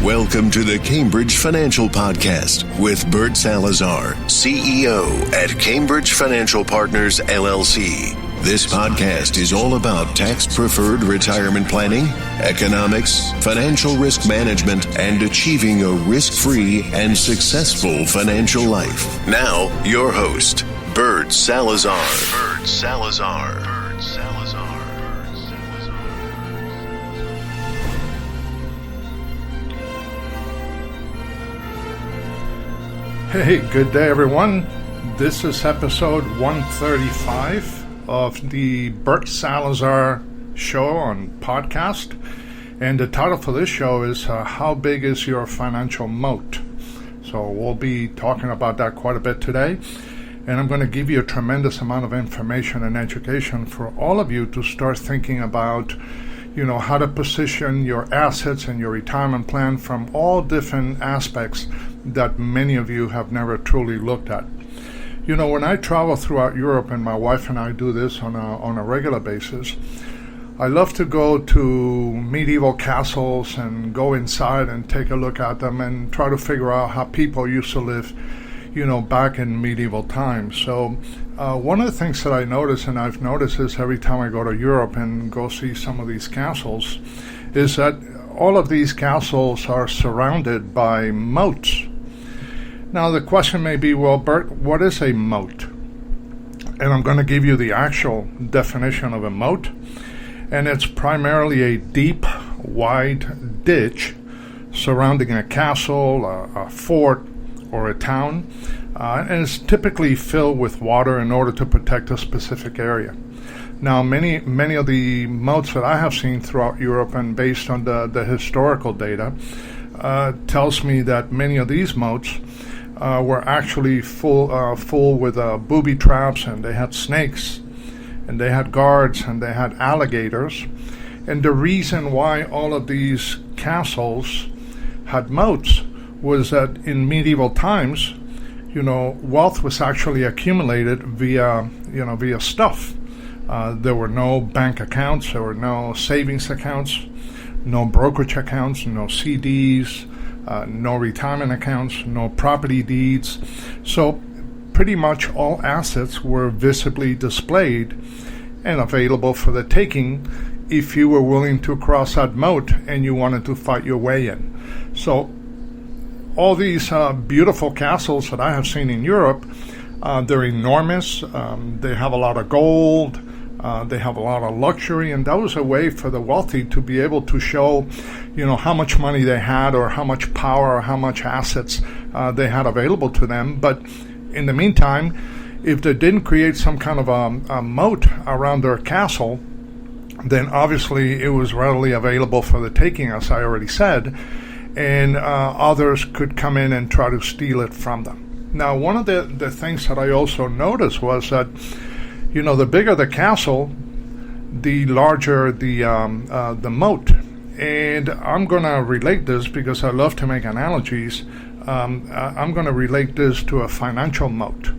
Welcome to the Cambridge Financial Podcast with Bert Salazar, CEO at Cambridge Financial Partners, LLC. This podcast is all about tax-preferred retirement planning, economics, financial risk management, and achieving a risk-free and successful financial life. Now, your host, Bert Salazar. Bert Salazar. Bert Salazar. Hey, good day everyone. This is episode 135 of the Bert Salazar Show on podcast. And the title for this show is How Big is Your Financial Moat? So we'll be talking about that quite a bit today. And I'm going to give you a tremendous amount of information and education for all of you to start thinking about how to position your assets and your retirement plan from all different aspects that many of you have never truly looked at. When I travel throughout Europe, and my wife and I do this on a regular basis, I love to go to medieval castles and go inside and take a look at them and try to figure out how people used to live, back in medieval times. So one of the things that I notice, and I've noticed this every time I go to Europe and go see some of these castles, is that all of these castles are surrounded by moats. Now the question may be, well, Bert, what is a moat? And I'm going to give you the actual definition of a moat. And it's primarily a deep, wide ditch surrounding a castle, a fort, or a town, and it's typically filled with water in order to protect a specific area. Now, many of the moats that I have seen throughout Europe, and based on the historical data, tells me that many of these moats were actually full with booby traps, and they had snakes, and they had guards, and they had alligators. And the reason why all of these castles had moats was that in medieval times, wealth was actually accumulated via stuff. There were no bank accounts, there were no savings accounts, no brokerage accounts, no CDs, no retirement accounts, no property deeds. So pretty much all assets were visibly displayed and available for the taking if you were willing to cross that moat and you wanted to fight your way in. So all these beautiful castles that I have seen in Europe, they're enormous. They have a lot of gold. They have a lot of luxury, and that was a way for the wealthy to be able to show, how much money they had, or how much power, or how much assets they had available to them. But in the meantime, if they didn't create some kind of a moat around their castle, then obviously it was readily available for the taking, as I already said, and others could come in and try to steal it from them. Now, one of the things that I also noticed was that, the bigger the castle, the larger the moat. And I'm going to relate this, because I love to make analogies. I'm going to relate this to a financial moat,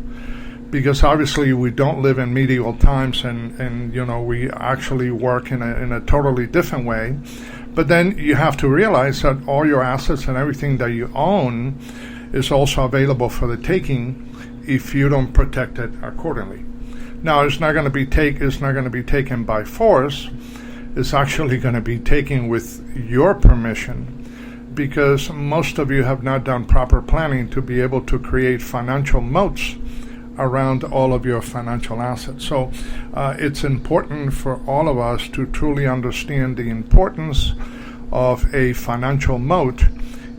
because obviously we don't live in medieval times, and we actually work in a totally different way. But then you have to realize that all your assets and everything that you own is also available for the taking if you don't protect it accordingly. Now, it's not going to be taken by force. It's actually going to be taken with your permission, because most of you have not done proper planning to be able to create financial moats around all of your financial assets. So it's important for all of us to truly understand the importance of a financial moat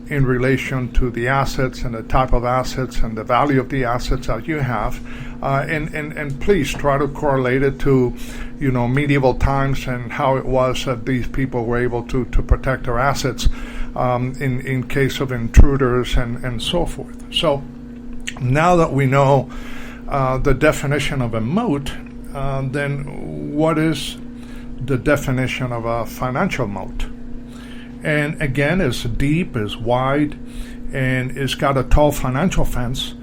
in relation to the assets and the type of assets and the value of the assets that you have. And please try to correlate it to, medieval times and how it was that these people were able to protect their assets in case of intruders and so forth. So now that we know the definition of a moat, then what is the definition of a financial moat? And again, it's deep, it's wide, and it's got a tall financial fence,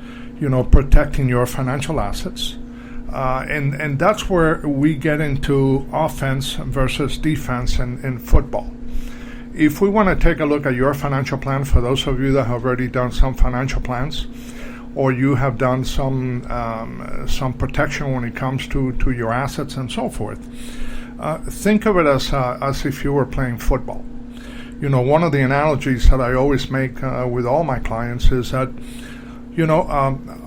protecting your financial assets. And that's where we get into offense versus defense in football. if we want to take a look at your financial plan, for those of you that have already done some financial plans, or you have done some protection when it comes to your assets and so forth, think of it as if you were playing football. One of the analogies that I always make with all my clients is that,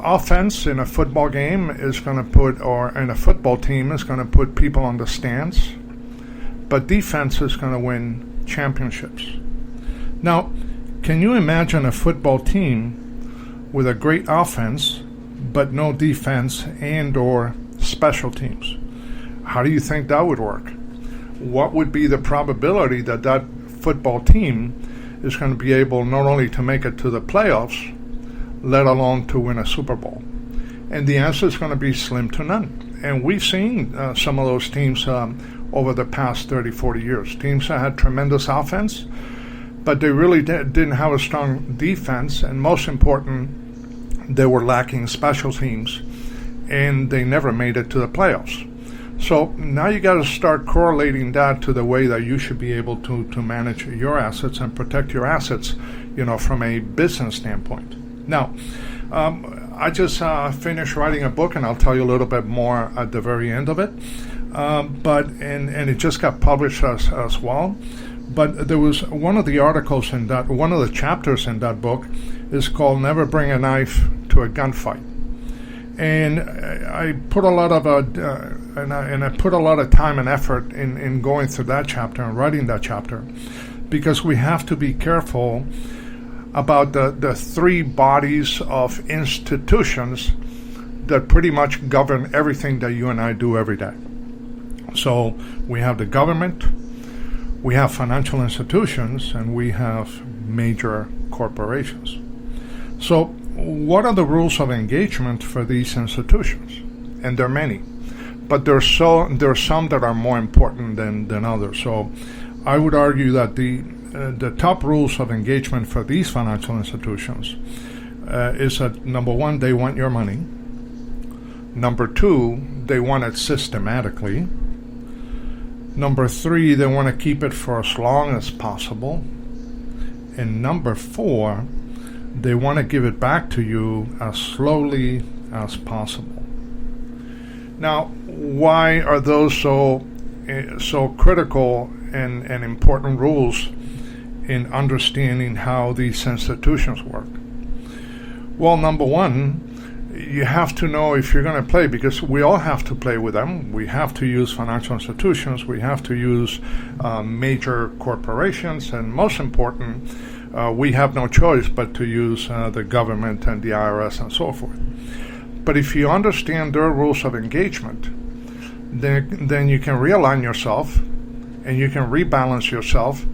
offense in a football game is going to or in a football team is going to put people on the stands, but defense is going to win championships. Now, can you imagine a football team with a great offense but no defense and or special teams? How do you think that would work? What would be the probability that football team is going to be able not only to make it to the playoffs, let alone to win a Super Bowl? And the answer is going to be slim to none. And we've seen some of those teams over the past 30, 40 years. Teams that had tremendous offense, but they really didn't have a strong defense, and most important, they were lacking special teams, and they never made it to the playoffs. So now you got to start correlating that to the way that you should be able to manage your assets and protect your assets, from a business standpoint. Now, I just finished writing a book, and I'll tell you a little bit more at the very end of it. But it just got published as well. But there was one of the articles one of the chapters in that book is called "Never Bring a Knife to a Gunfight," and I put a lot of I put a lot of time and effort in going through that chapter and writing that chapter, because we have to be careful about the three bodies of institutions that pretty much govern everything that you and I do every day. So we have the government, we have financial institutions, and we have major corporations. So what are the rules of engagement for these institutions? And there are many, but there are some that are more important than others. So I would argue that the top rules of engagement for these financial institutions is that, number one, they want your money. Number two, they want it systematically. Number three, they want to keep it for as long as possible. And number four, they want to give it back to you as slowly as possible. Now, why are those so critical and important rules in understanding how these institutions work? Well, number one, you have to know if you're going to play, because we all have to play with them. We have to use financial institutions. We have to use major corporations. And most important, we have no choice but to use the government and the IRS and so forth. But if you understand their rules of engagement, then you can realign yourself and you can rebalance yourself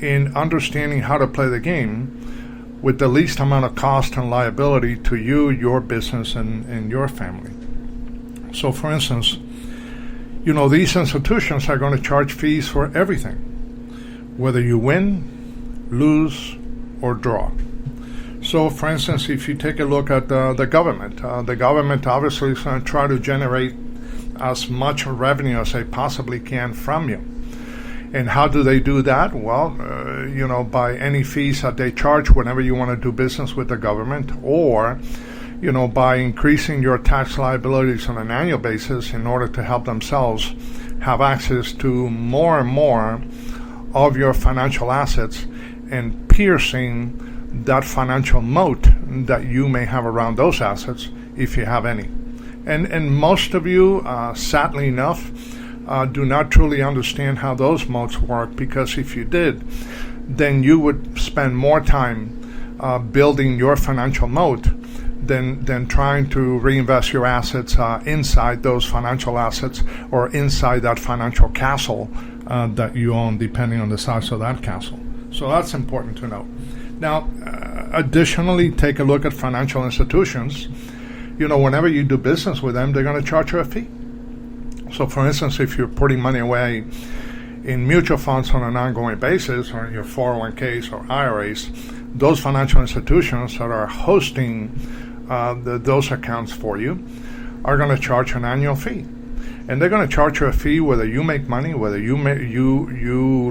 in understanding how to play the game with the least amount of cost and liability to you, your business, and your family. So, for instance, these institutions are going to charge fees for everything, whether you win, lose, or draw. So, for instance, if you take a look at the government obviously is going to try to generate as much revenue as they possibly can from you. And how do they do that? Well, by any fees that they charge whenever you want to do business with the government, or, by increasing your tax liabilities on an annual basis in order to help themselves have access to more and more of your financial assets and piercing that financial moat that you may have around those assets, if you have any. And most of you, sadly enough, do not truly understand how those moats work, because if you did, then you would spend more time building your financial moat than trying to reinvest your assets inside those financial assets or inside that financial castle that you own, depending on the size of that castle. So that's important to know. Now, additionally, take a look at financial institutions. Whenever you do business with them, they're going to charge you a fee. So, for instance, if you're putting money away in mutual funds on an ongoing basis, or in your 401ks or IRAs, those financial institutions that are hosting those accounts for you are going to charge an annual fee. And they're going to charge you a fee whether you make money, whether you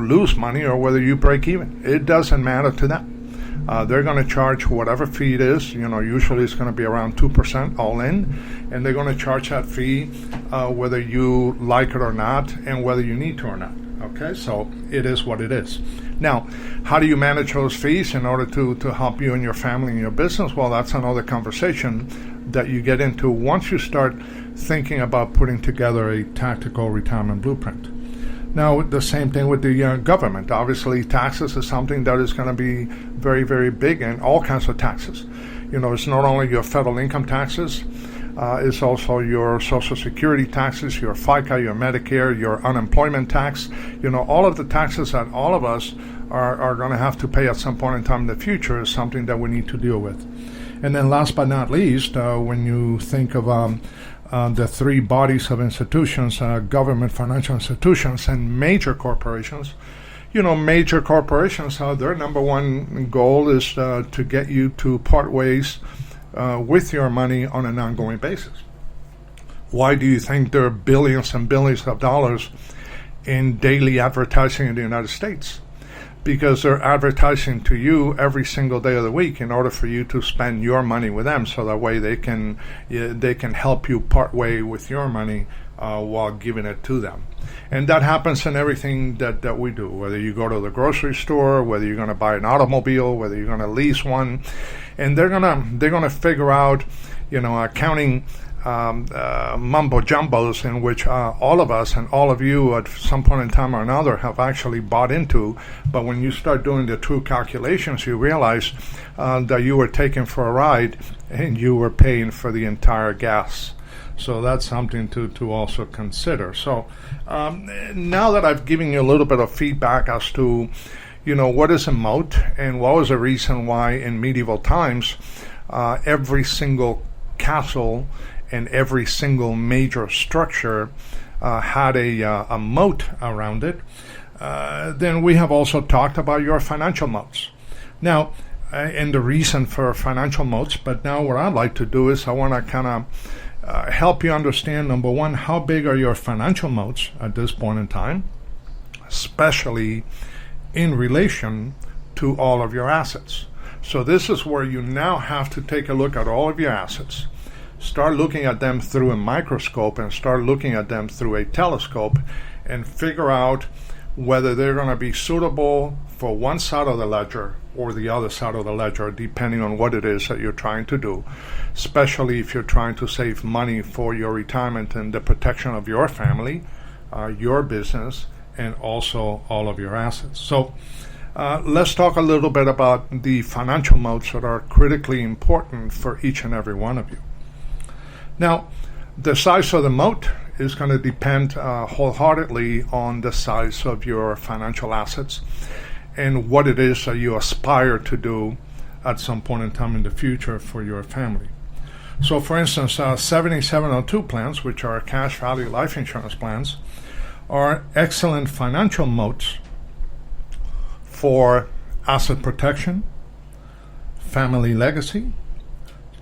lose money, or whether you break even. It doesn't matter to them. They're going to charge whatever fee it is. Usually it's going to be around 2% all in, and they're going to charge that fee whether you like it or not, and whether you need to or not. Okay, so it is what it is. Now, how do you manage those fees in order to help you and your family and your business? Well, that's another conversation that you get into once you start thinking about putting together a tactical retirement blueprint. Now, the same thing with the government. Obviously, taxes is something that is going to be very, very big, and all kinds of taxes. It's not only your federal income taxes, it's also your Social Security taxes, your FICA, your Medicare, your unemployment tax. All of the taxes that all of us are going to have to pay at some point in time in the future is something that we need to deal with. And then last but not least, when you think of the three bodies of institutions, government, financial institutions, and major corporations. Major corporations, their number one goal is to get you to part ways with your money on an ongoing basis. Why do you think there are billions and billions of dollars in daily advertising in the United States? Because they're advertising to you every single day of the week in order for you to spend your money with them, so that way they can help you part way with your money while giving it to them. And that happens in everything that we do, whether you go to the grocery store, whether you're going to buy an automobile, whether you're going to lease one, and they're gonna figure out, accounting mumbo jumbos in which all of us and all of you at some point in time or another have actually bought into. But when you start doing the true calculations, you realize that you were taken for a ride and you were paying for the entire gas. So that's something to also consider. So now that I've given you a little bit of feedback as to what is a moat and what was the reason why in medieval times every single castle and every single major structure had a moat around it, then we have also talked about your financial moats. Now, and the reason for financial moats, but now what I'd like to do is I want to kind of help you understand, number one, how big are your financial moats at this point in time, especially in relation to all of your assets. So this is where you now have to take a look at all of your assets. Start looking at them through a microscope and start looking at them through a telescope and figure out whether they're going to be suitable for one side of the ledger or the other side of the ledger, depending on what it is that you're trying to do, especially if you're trying to save money for your retirement and the protection of your family, your business, and also all of your assets. So let's talk a little bit about the financial moats that are critically important for each and every one of you. Now, the size of the moat is going to depend wholeheartedly on the size of your financial assets and what it is that you aspire to do at some point in time in the future for your family. So, for instance, 7702 plans, which are cash value life insurance plans, are excellent financial moats for asset protection, family legacy,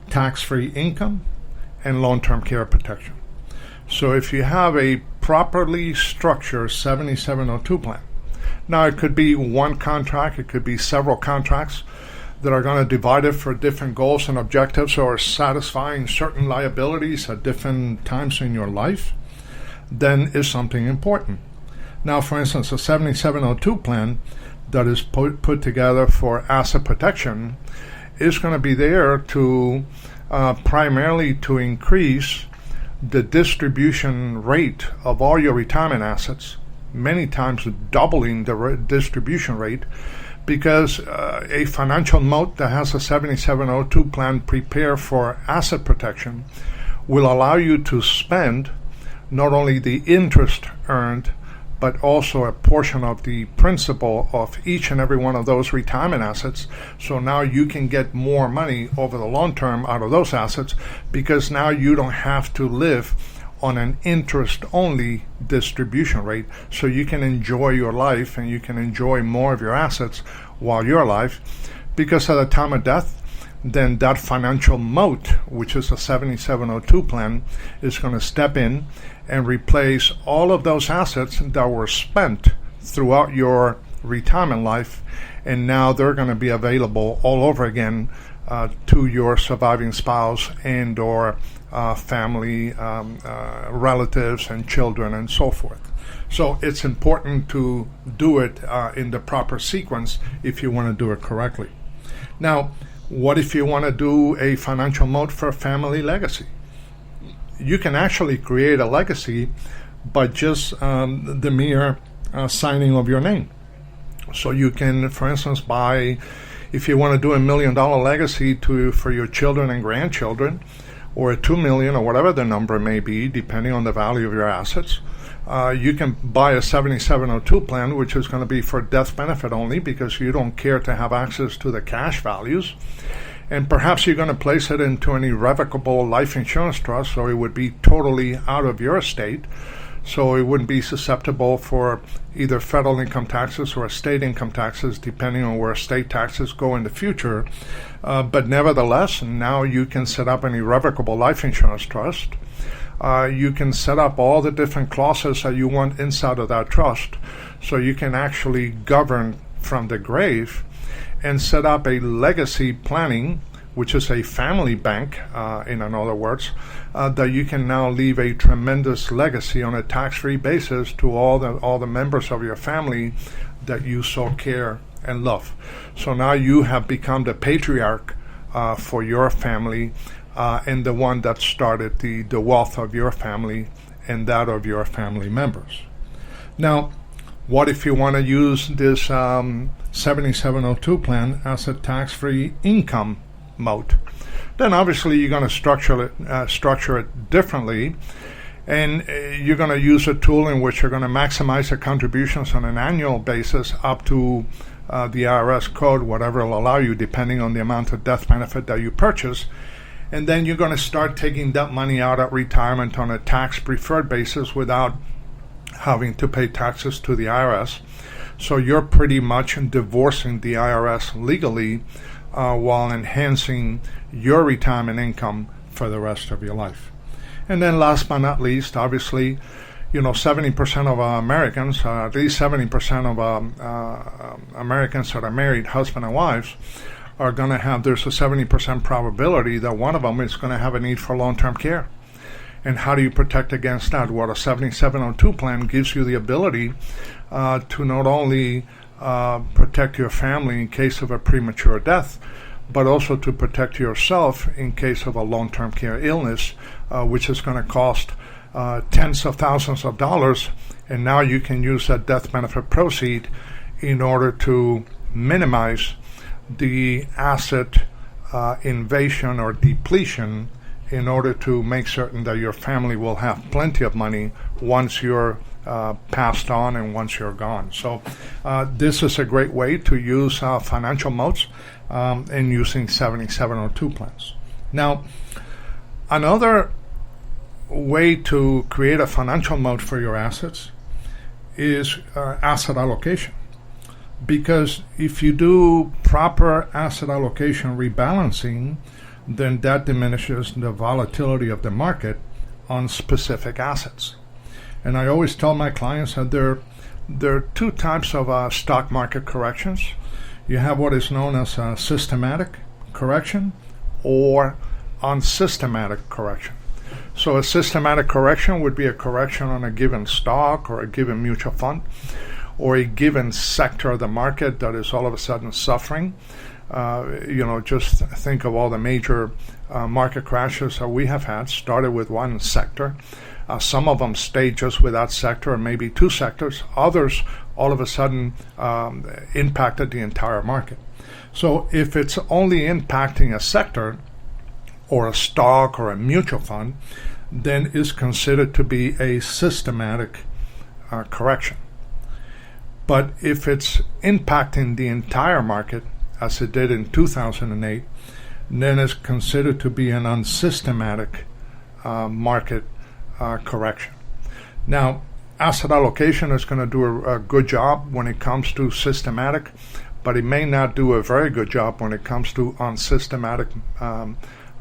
tax-free income, and long-term care protection. So if you have a properly structured 7702 plan, now it could be one contract, it could be several contracts that are going to divide it for different goals and objectives or satisfying certain liabilities at different times in your life, then is something important. Now, for instance, a 7702 plan that is put together for asset protection is going to be there to primarily to increase the distribution rate of all your retirement assets, many times doubling the distribution rate, because a financial moat that has a 7702 plan prepared for asset protection will allow you to spend not only the interest earned, but also a portion of the principal of each and every one of those retirement assets. So now you can get more money over the long term out of those assets, because now you don't have to live on an interest-only distribution rate. So you can enjoy your life and you can enjoy more of your assets while you're alive, because at the time of death, then that financial moat, which is a 7702 plan, is going to step in and replace all of those assets that were spent throughout your retirement life, and now they're going to be available all over again to your surviving spouse and or family, relatives and children and so forth. So it's important to do it in the proper sequence if you want to do it correctly. Now, what if you want to do a financial moat for a family legacy? You can actually create a legacy by just the mere signing of your name. So you can, for instance, buy, if you want to do $1 million legacy for your children and grandchildren, or a $2 million or whatever the number may be, depending on the value of your assets, you can buy a 7702 plan, which is going to be for death benefit only because you don't care to have access to the cash values. And perhaps you're going to place it into an irrevocable life insurance trust, so it would be totally out of your estate. So it wouldn't be susceptible for either federal income taxes or state income taxes, depending on where state taxes go in the future. But nevertheless, now you can set up an irrevocable life insurance trust. You can set up all the different clauses that you want inside of that trust, so you can actually govern from the grave and set up a legacy planning, which is a family bank, in other words, that you can now leave a tremendous legacy on a tax-free basis to all the members of your family that you so care and love. So now you have become the patriarch for your family and the one that started the wealth of your family and that of your family members. Now, what if you want to use this 7702 plan as a tax-free income moat? Then obviously you're going to structure it differently, and you're going to use a tool in which you're going to maximize the contributions on an annual basis up to the IRS code, whatever will allow you, depending on the amount of death benefit that you purchase. And then you're going to start taking that money out at retirement on a tax-preferred basis without having to pay taxes to the IRS. So you're pretty much divorcing the IRS legally while enhancing your retirement income for the rest of your life. And then last but not least, obviously, 70% of Americans, at least 70% of Americans that are married, husband and wives, are going to have, there's a 70% probability that one of them is going to have a need for long-term care. And how do you protect against that? Well, a 7702 plan gives you the ability to not only protect your family in case of a premature death, but also to protect yourself in case of a long-term care illness, which is going to cost tens of thousands of dollars. And now you can use that death benefit proceed in order to minimize the asset invasion or depletion, in order to make certain that your family will have plenty of money once you're passed on and once you're gone. So this is a great way to use financial moats and using 7702 plans. Now, another way to create a financial moat for your assets is asset allocation. Because if you do proper asset allocation rebalancing, then that diminishes the volatility of the market on specific assets. And I always tell my clients that there are two types of stock market corrections. You have what is known as a systematic correction or unsystematic correction. So a systematic correction would be a correction on a given stock or a given mutual fund or a given sector of the market that is all of a sudden suffering. Just think of all the major market crashes that we have had, started with one sector. Some of them stayed just with that sector or maybe two sectors. Others all of a sudden impacted the entire market. So if it's only impacting a sector or a stock or a mutual fund, then it's considered to be a systematic correction. But if it's impacting the entire market, as it did in 2008, then it's considered to be an unsystematic market correction. Now, asset allocation is going to do a good job when it comes to systematic, but it may not do a very good job when it comes to unsystematic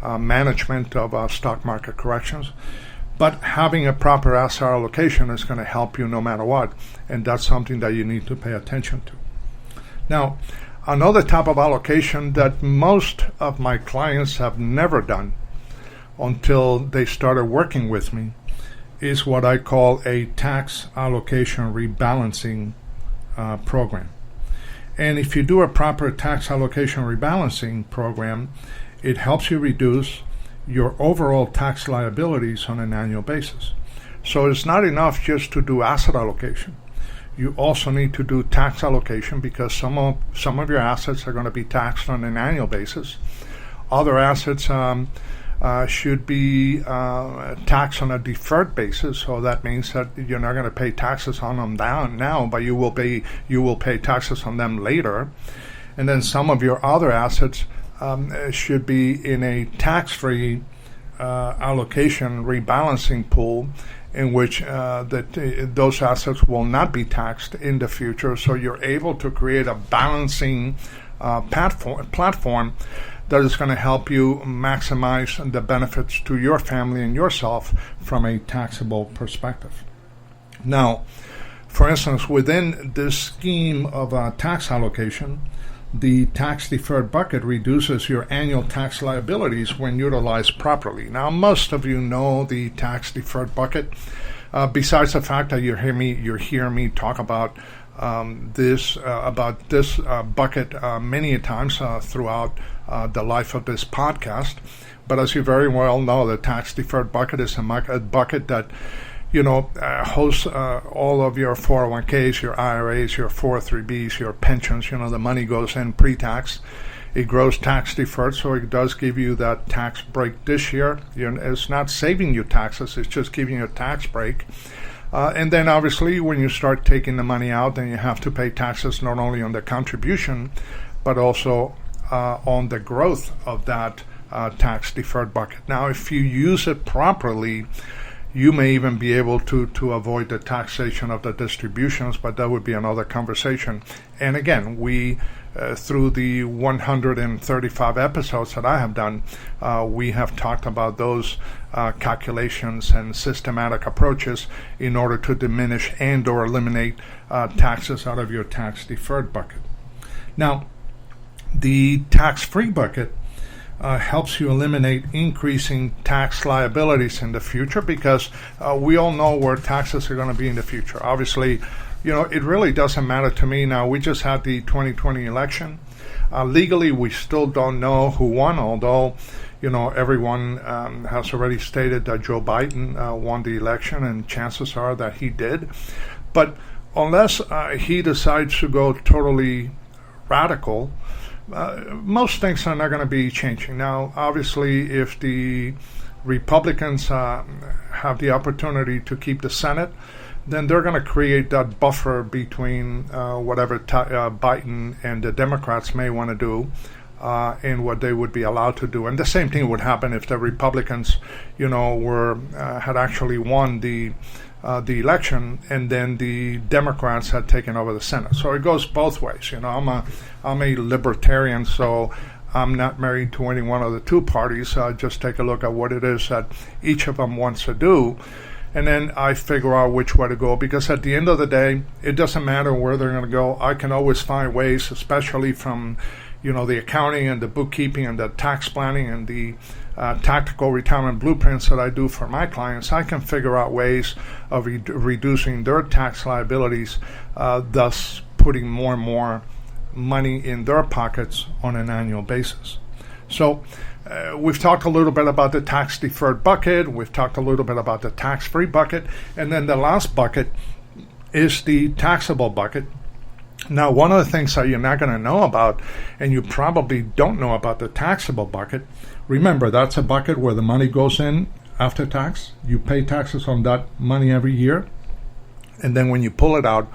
management of stock market corrections. But having a proper asset allocation is going to help you no matter what, and that's something that you need to pay attention to. Now, another type of allocation that most of my clients have never done until they started working with me is what I call a tax allocation rebalancing program. And if you do a proper tax allocation rebalancing program, it helps you reduce your overall tax liabilities on an annual basis. So it's not enough just to do asset allocation. You also need to do tax allocation, because some of your assets are going to be taxed on an annual basis. Other assets should be taxed on a deferred basis, so that means that you're not going to pay taxes on them now, but you will pay taxes on them later. And then some of your other assets should be in a tax-free allocation rebalancing pool, in which those assets will not be taxed in the future. So you're able to create a balancing platform that is going to help you maximize the benefits to your family and yourself from a taxable perspective. Now, for instance, within this scheme of tax allocation, the tax deferred bucket reduces your annual tax liabilities when utilized properly. Now, most of you know the tax deferred bucket, besides the fact that you're hearing me talk about this bucket many times throughout the life of this podcast. But as you very well know, the tax deferred bucket is a bucket that hosts all of your 401ks, your IRAs, your 403bs, your pensions. The money goes in pre-tax. It grows tax deferred, so it does give you that tax break this year. It's not saving you taxes, it's just giving you a tax break. And then obviously when you start taking the money out, then you have to pay taxes not only on the contribution, but also on the growth of that tax deferred bucket. Now, if you use it properly, you may even be able to avoid the taxation of the distributions, but that would be another conversation. And again, we, through the 135 episodes that I have done, we have talked about those calculations and systematic approaches in order to diminish and or eliminate taxes out of your tax deferred bucket. Now, the tax-free bucket helps you eliminate increasing tax liabilities in the future, because we all know where taxes are going to be in the future. Obviously, it really doesn't matter to me now. We just had the 2020 election. Legally, we still don't know who won, although, everyone has already stated that Joe Biden won the election, and chances are that he did. But unless he decides to go totally radical, most things are not going to be changing. Now, obviously, if the Republicans have the opportunity to keep the Senate, then they're going to create that buffer between whatever Biden and the Democrats may want to do and what they would be allowed to do. And the same thing would happen if the Republicans, had actually won the election, and then the Democrats had taken over the Senate. So it goes both ways. I'm a libertarian, so I'm not married to any one of the two parties. I just take a look at what it is that each of them wants to do, and then I figure out which way to go, because at the end of the day, it doesn't matter where they're going to go. I can always find ways, especially from the accounting and the bookkeeping and the tax planning and the tactical retirement blueprints that I do for my clients. I can figure out ways of reducing their tax liabilities, thus putting more and more money in their pockets on an annual basis. So we've talked a little bit about the tax deferred bucket. We've talked a little bit about the tax-free bucket. And then the last bucket is the taxable bucket. Now, one of the things that you're not going to know about, and you probably don't know about the taxable bucket, remember, that's a bucket where the money goes in after tax. You pay taxes on that money every year. And then when you pull it out,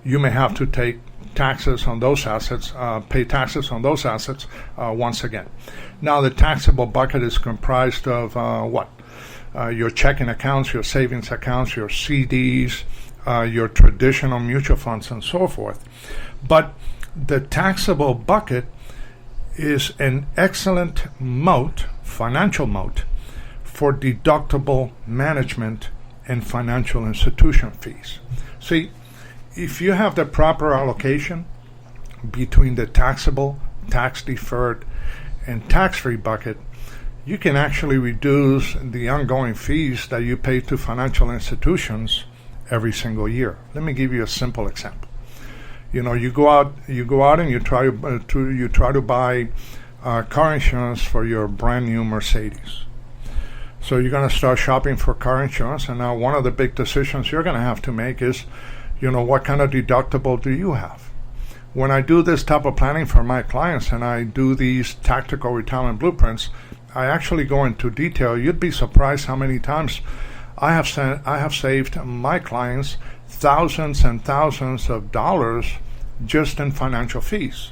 you may have to take taxes on those assets, pay taxes on those assets once again. Now, the taxable bucket is comprised of your checking accounts, your savings accounts, your CDs, your traditional mutual funds, and so forth. But the taxable bucket is an excellent moat, financial moat, for deductible management and financial institution fees. See, if you have the proper allocation between the taxable, tax-deferred, and tax-free bucket, you can actually reduce the ongoing fees that you pay to financial institutions every single year. Let me give you a simple example. You know, you go out and you try to buy car insurance for your brand new Mercedes. So you're going to start shopping for car insurance, and now one of the big decisions you're going to have to make is, you know, what kind of deductible do you have? When I do this type of planning for my clients and I do these tactical retirement blueprints, I actually go into detail. You'd be surprised how many times I have saved my clients thousands and thousands of dollars just in financial fees.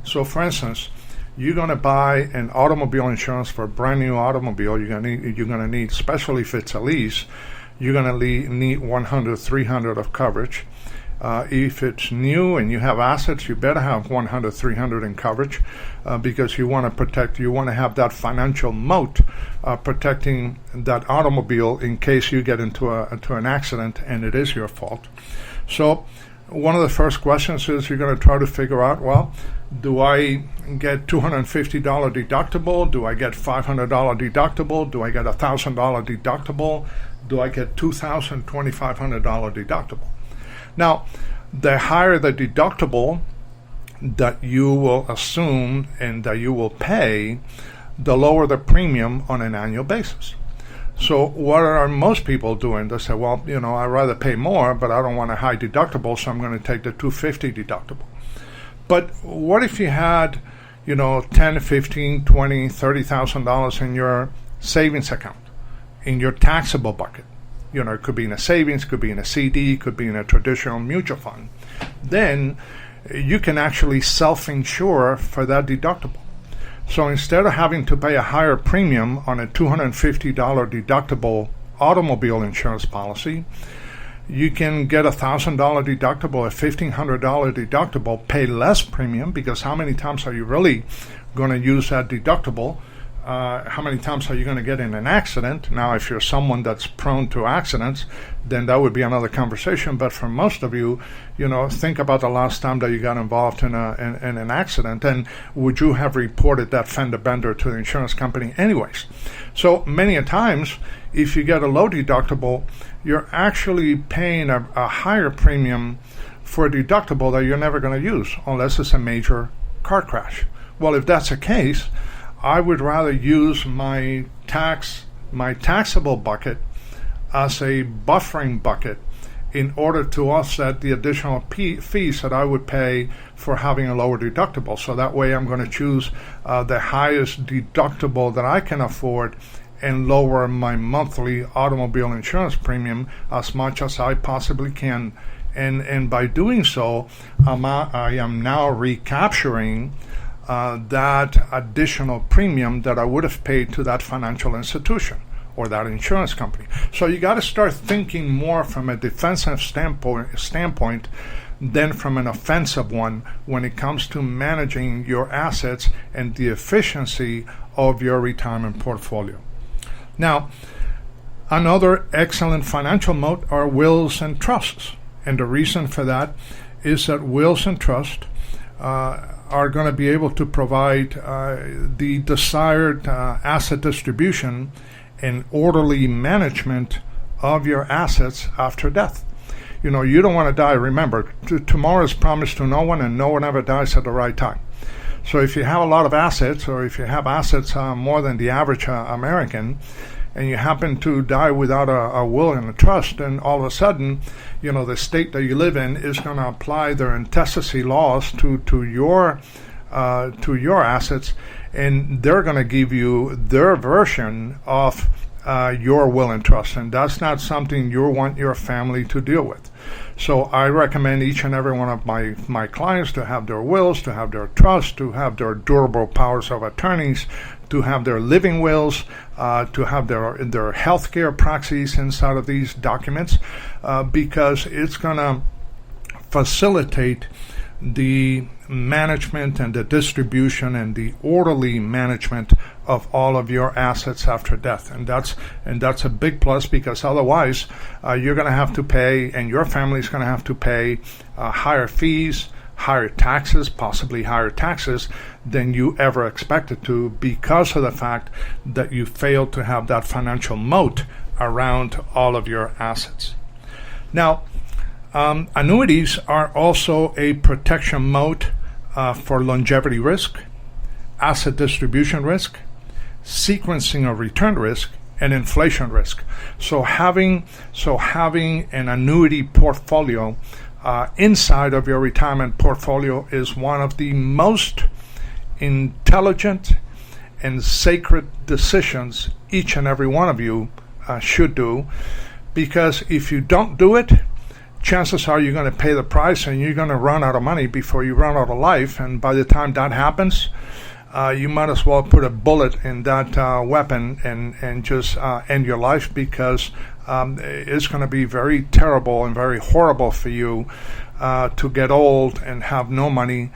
So, for instance, you're going to buy an automobile insurance for a brand new automobile. You're going to need, especially if it's a lease, you're going to need 100, 300 of coverage. If it's new and you have assets, you better have 100, 300 in coverage because you want to protect, you want to have that financial moat protecting that automobile in case you get into an accident and it is your fault. So one of the first questions is you're going to try to figure out, well, do I get $250 deductible? Do I get $500 deductible? Do I get $1,000 deductible? Do I get $2,000, $2,500 deductible? Now, the higher the deductible that you will assume and that you will pay, the lower the premium on an annual basis. So what are most people doing? They say, well, you know, I'd rather pay more, but I don't want a high deductible, so I'm going to take the $250 deductible. But what if you had, you know, $10, $15, $20, $30,000 in your savings account, in your taxable bucket? You know, it could be in a savings, could be in a CD, could be in a traditional mutual fund. Then you can actually self-insure for that deductible. So instead of having to pay a higher premium on a $250 deductible automobile insurance policy, you can get a $1,000 deductible, a $1,500 deductible, pay less premium, because how many times are you really going to use that deductible? How many times are you going to get in an accident? Now, if you're someone that's prone to accidents, then that would be another conversation. But for most of you, you know, think about the last time that you got involved in an accident, and would you have reported that fender bender to the insurance company anyways? So many a times, if you get a low deductible, you're actually paying a higher premium for a deductible that you're never going to use unless it's a major car crash. Well, if that's the case, I would rather use my taxable bucket as a buffering bucket in order to offset the additional fees that I would pay for having a lower deductible. So that way I'm going to choose the highest deductible that I can afford and lower my monthly automobile insurance premium as much as I possibly can. And by doing so, I am now recapturing that additional premium that I would have paid to that financial institution or that insurance company. So you got to start thinking more from a defensive standpoint than from an offensive one when it comes to managing your assets and the efficiency of your retirement portfolio. Now, another excellent financial moat are wills and trusts. And the reason for that is that wills and trusts are going to be able to provide the desired asset distribution and orderly management of your assets after death. You know, you don't want to die. Remember, tomorrow is promised to no one, and no one ever dies at the right time. So if you have a lot of assets, or if you have assets more than the average American, and you happen to die without a will and a trust, then all of a sudden, you know, the state that you live in is going to apply their intestacy laws to your assets, and they're going to give you their version of your will and trust, and that's not something you want your family to deal with. So I recommend each and every one of my clients to have their wills, to have their trust, to have their durable powers of attorneys, to have their living wills, to have their healthcare proxies inside of these documents, because it's going to facilitate the management and the distribution and the orderly management of all of your assets after death. And that's a big plus, because otherwise you're going to have to pay, and your family's going to have to pay higher fees, higher taxes, possibly higher taxes than you ever expected to, because of the fact that you failed to have that financial moat around all of your assets. Now, annuities are also a protection moat for longevity risk, asset distribution risk, sequencing of return risk, and inflation risk. So having an annuity portfolio inside of your retirement portfolio is one of the most intelligent and sacred decisions each and every one of you should do, because if you don't do it, chances are you're going to pay the price and you're going to run out of money before you run out of life. And by the time that happens, you might as well put a bullet in that weapon and just end your life, because it's going to be very terrible and very horrible for you to get old and have no money,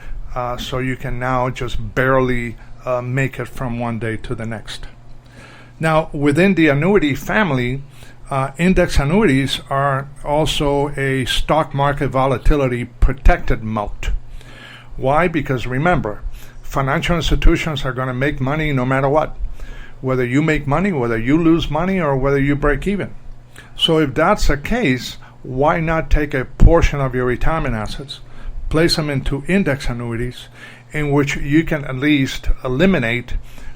so you can now just barely make it from one day to the next. Now, within the annuity family, index annuities are also a stock market volatility protected moat. Why? Because remember, financial institutions are going to make money no matter what. Whether you make money, whether you lose money, or whether you break even. So if that's the case, why not take a portion of your retirement assets, place them into index annuities, in which you can at least eliminate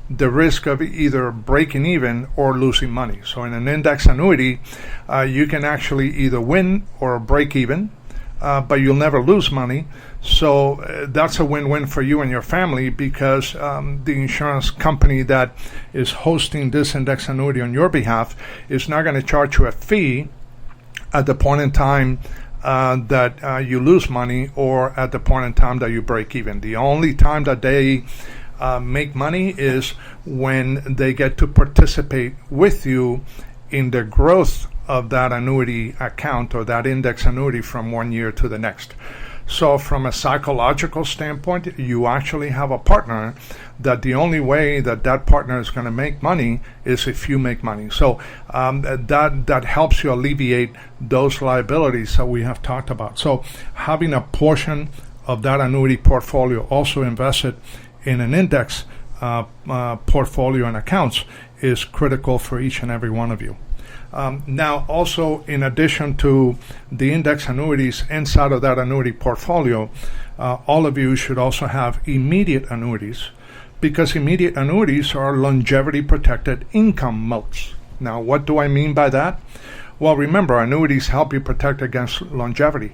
the risk of either breaking even or losing money. So in an index annuity, you can actually either win or break even, but you'll never lose money. So that's a win-win for you and your family, because the insurance company that is hosting this index annuity on your behalf is not going to charge you a fee at the point in time that you lose money, or at the point in time that you break even. The only time that they make money is when they get to participate with you in the growth of that annuity account or that index annuity from one year to the next. So from a psychological standpoint, you actually have a partner that the only way that that partner is going to make money is if you make money. So that helps you alleviate those liabilities that we have talked about. So having a portion of that annuity portfolio also invested in an index portfolio and accounts is critical for each and every one of you. Now, also, in addition to the index annuities inside of that annuity portfolio, all of you should also have immediate annuities, because immediate annuities are longevity protected income moats. Now, what do I mean by that? Well, remember, annuities help you protect against longevity.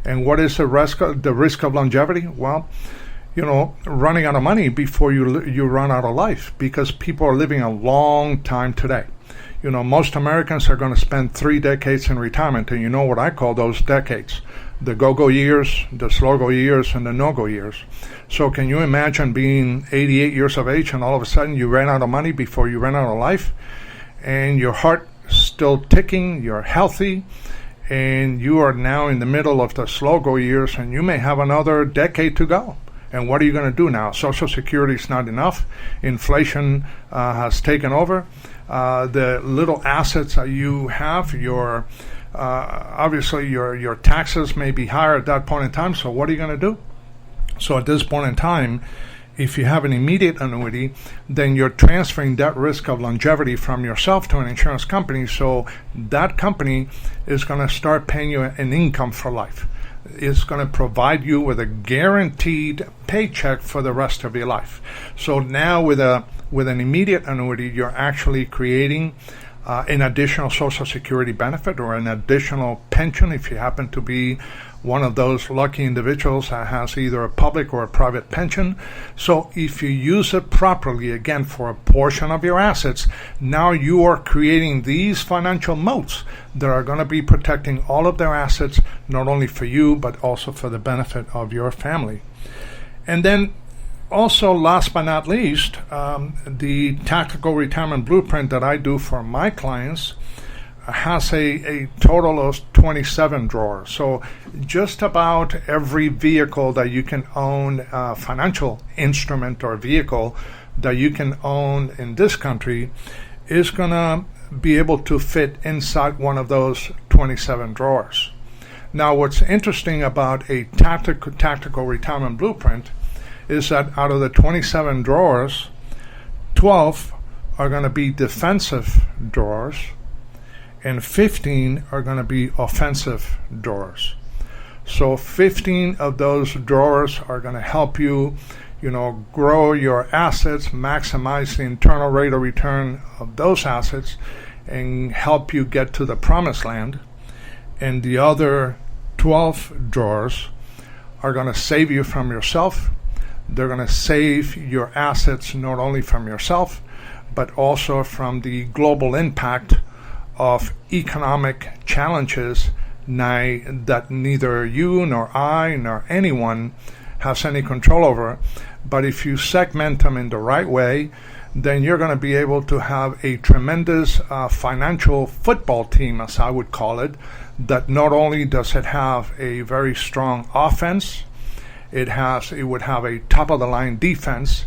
And what is the risk of longevity? Well, running out of money before you run out of life, because people are living a long time today. Most Americans are going to spend 3 decades in retirement, and you know what I call those decades: the go-go years, the slow-go years, and the no-go years. So can you imagine being 88 years of age and all of a sudden you ran out of money before you ran out of life, and your heart still ticking, you're healthy, and you are now in the middle of the slow-go years, and you may have another decade to go. And what are you going to do now? Social Security is not enough. Inflation has taken over. The little assets that you have, obviously your taxes may be higher at that point in time. So what are you going to do? So at this point in time, if you have an immediate annuity, then you're transferring that risk of longevity from yourself to an insurance company. So that company is going to start paying you an income for life. It's going to provide you with a guaranteed paycheck for the rest of your life. So now with an immediate annuity, you're actually creating an additional Social Security benefit or an additional pension if you happen to be one of those lucky individuals that has either a public or a private pension. So if you use it properly, again, for a portion of your assets, now you are creating these financial moats that are going to be protecting all of their assets, not only for you, but also for the benefit of your family. And then also, last but not least, the tactical retirement blueprint that I do for my clients has a total of 27 drawers. So just about every vehicle that you can own, financial instrument or vehicle that you can own in this country is going to be able to fit inside one of those 27 drawers. Now, what's interesting about a tactical retirement blueprint is that out of the 27 drawers, 12 are going to be defensive drawers and 15 are going to be offensive drawers. So 15 of those drawers are going to help you, grow your assets, maximize the internal rate of return of those assets, and help you get to the promised land. And the other 12 drawers are going to save you from yourself. They're going to save your assets not only from yourself, but also from the global impact of economic challenges that neither you nor I nor anyone has any control over. But if you segment them in the right way, then you're going to be able to have a tremendous financial football team, as I would call it, that not only does it have a very strong offense, it would have a top-of-the-line defense,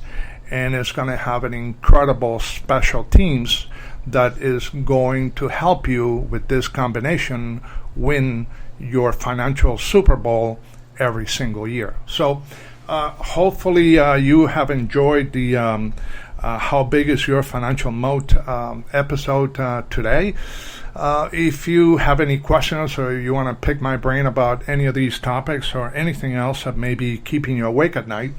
and it's going to have an incredible special teams that is going to help you with this combination win your financial Super Bowl every single year. So hopefully you have enjoyed the How Big is Your Financial Moat episode today. If you have any questions or you want to pick my brain about any of these topics or anything else that may be keeping you awake at night,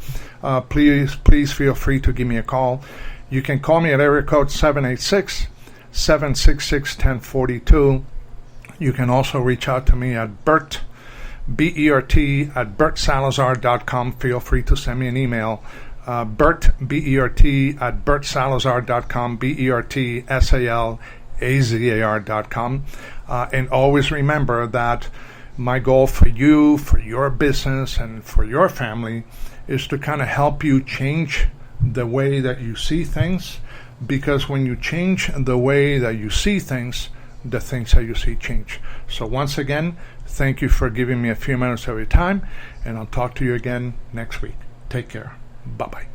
please feel free to give me a call. You can call me at area code 786-766-1042. You can also reach out to me at Bert, B-E-R-T, at bertsalazar.com. Feel free to send me an email. Bert, B-E-R-T, at bertsalazar.com, bertsalazar.com. And always remember that my goal for you, for your business, and for your family is to kind of help you change the way that you see things, because when you change the way that you see things, the things that you see change. So once again, thank you for giving me a few minutes of your time, and I'll talk to you again next week. Take care. Bye-bye.